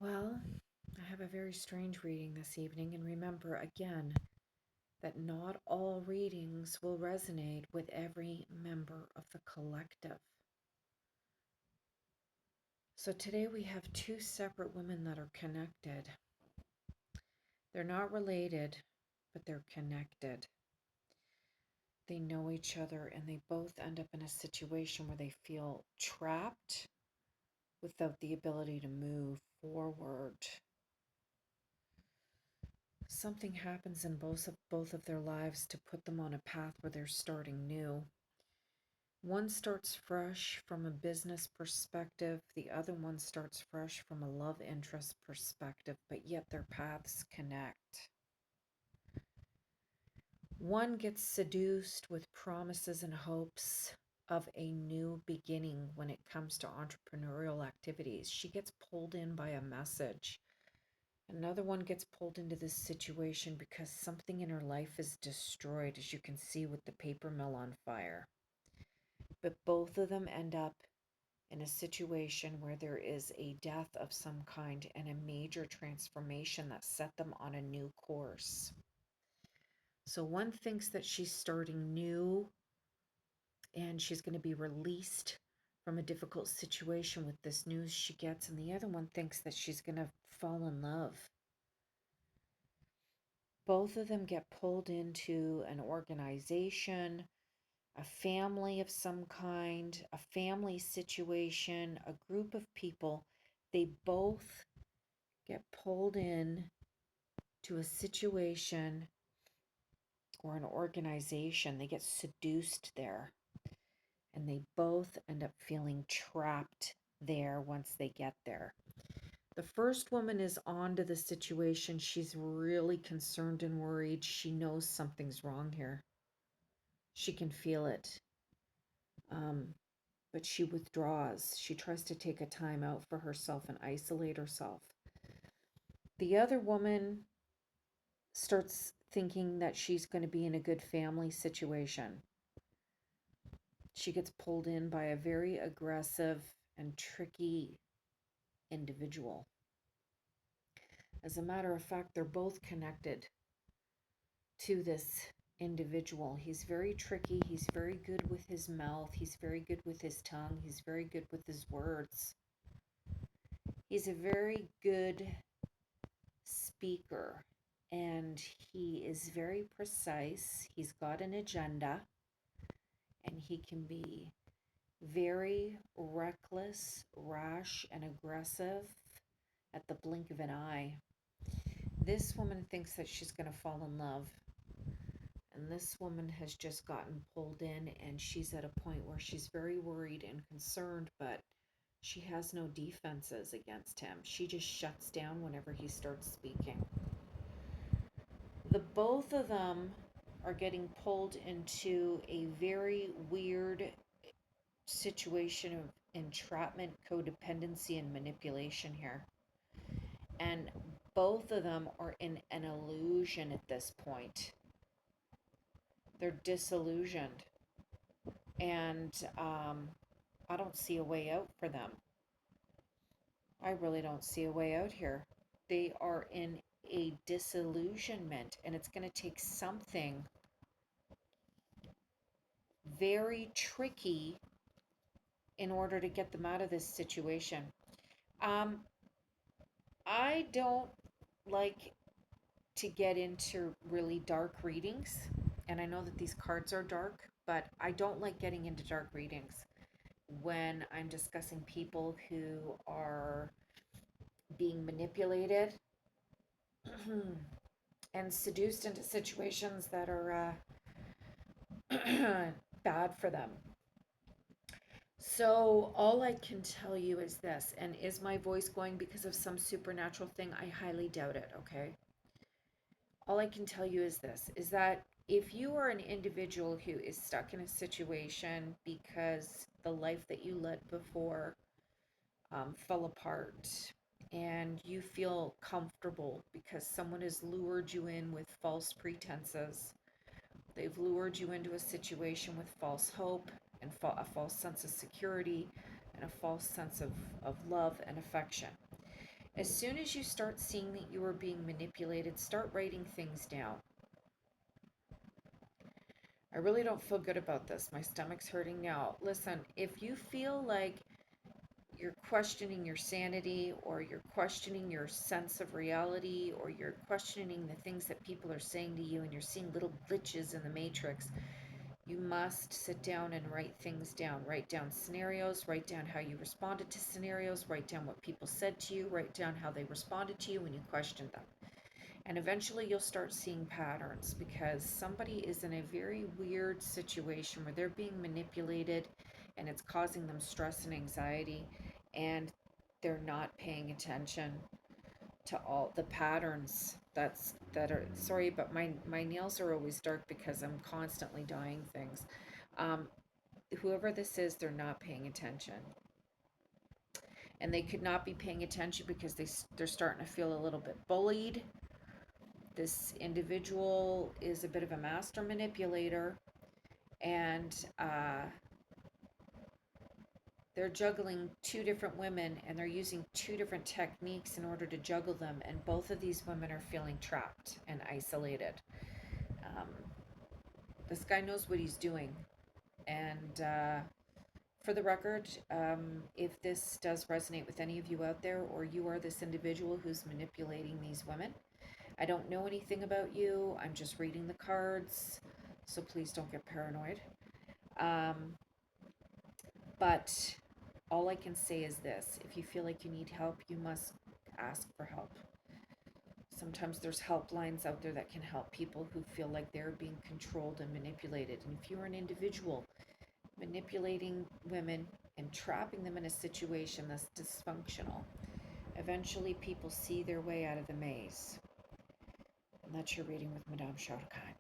Well, I have a very strange reading this evening, and remember again that not all readings will resonate with every member of the collective. So today we have two separate women that are connected. They're not related, but they're connected. They know each other and they both end up in a situation where they feel trapped without the ability to move forward. Something happens in both of their lives to put them on a path where they're starting new. One starts fresh from a business perspective, the other one starts fresh from a love interest perspective, but yet their paths connect. One gets seduced with promises and hopes of a new beginning when it comes to entrepreneurial activities. She gets pulled in by a message. Another one gets pulled into this situation because something in her life is destroyed, as you can see with the paper mill on fire. But both of them end up in a situation where there is a death of some kind and a major transformation that set them on a new course. So one thinks that she's starting new and she's going to be released from a difficult situation with this news she gets, and the other one thinks that she's going to fall in love. Both of them get pulled into an organization, a family of some kind, a family situation, a group of people. They both get pulled in to a situation or an organization. They get seduced there and they both end up feeling trapped there once they get there. The first woman is on to the situation. She's really concerned and worried. She knows something's wrong here. She can feel it. Um, but she withdraws. She tries to take a time out for herself and isolate herself. The other woman starts thinking that she's going to be in a good family situation. She gets pulled in by a very aggressive and tricky individual. As a matter of fact, they're both connected to this individual. He's very tricky. He's very good with his mouth. He's very good with his tongue. He's very good with his words. He's a very good speaker and he is very precise. He's got an agenda and he can be very reckless, rash, and aggressive at the blink of an eye. This woman thinks that she's going to fall in love. And this woman has just gotten pulled in and she's at a point where she's very worried and concerned, but she has no defenses against him. She just shuts down whenever he starts speaking. The both of them are getting pulled into a very weird situation of entrapment, codependency, and manipulation here. And both of them are in an illusion at this point. They're disillusioned. And I don't see a way out for them. I really don't see a way out here. They are in a disillusionment, and it's going to take something very tricky in order to get them out of this situation. Um, I don't like to get into really dark readings, and I know that these cards are dark, but I don't like getting into dark readings when I'm discussing people who are being manipulated and seduced into situations that are bad for them. So, all I can tell you is this, and is my voice going because of some supernatural thing? I highly doubt it, okay? All I can tell you is this, is that if you are an individual who is stuck in a situation because the life that you led before fell apart and you feel comfortable because someone has lured you in with false pretenses, they've lured you into a situation with false hope and a false sense of security and a false sense of love and affection. As soon as you start seeing that you are being manipulated, start writing things down. I really don't feel good about this. My stomach's hurting now. Listen, if you feel like you're questioning your sanity, or you're questioning your sense of reality, or you're questioning the things that people are saying to you, and you're seeing little glitches in the matrix, you must sit down and write things down. Write down scenarios, write down how you responded to scenarios, write down what people said to you, write down how they responded to you when you questioned them. And eventually you'll start seeing patterns, because somebody is in a very weird situation where they're being manipulated and it's causing them stress and anxiety, and they're not paying attention to all the patterns that are, sorry, but my nails are always dark because I'm constantly dyeing things. um, Whoever this is, they're not paying attention, and they could not be paying attention because they're starting to feel a little bit bullied. This individual is a bit of a master manipulator, and they're juggling two different women, and they're using two different techniques in order to juggle them, and both of these women are feeling trapped and isolated. um, this guy knows what he's doing, and for the record, if this does resonate with any of you out there, or you are this individual who's manipulating these women, I don't know anything about you. I'm just reading the cards, so please don't get paranoid. Um, but all I can say is this: if you feel like you need help, you must ask for help. Sometimes there's helplines out there that can help people who feel like they're being controlled and manipulated. And if you're an individual manipulating women and trapping them in a situation that's dysfunctional, eventually people see their way out of the maze. And that's your reading with Madame Shotokhan.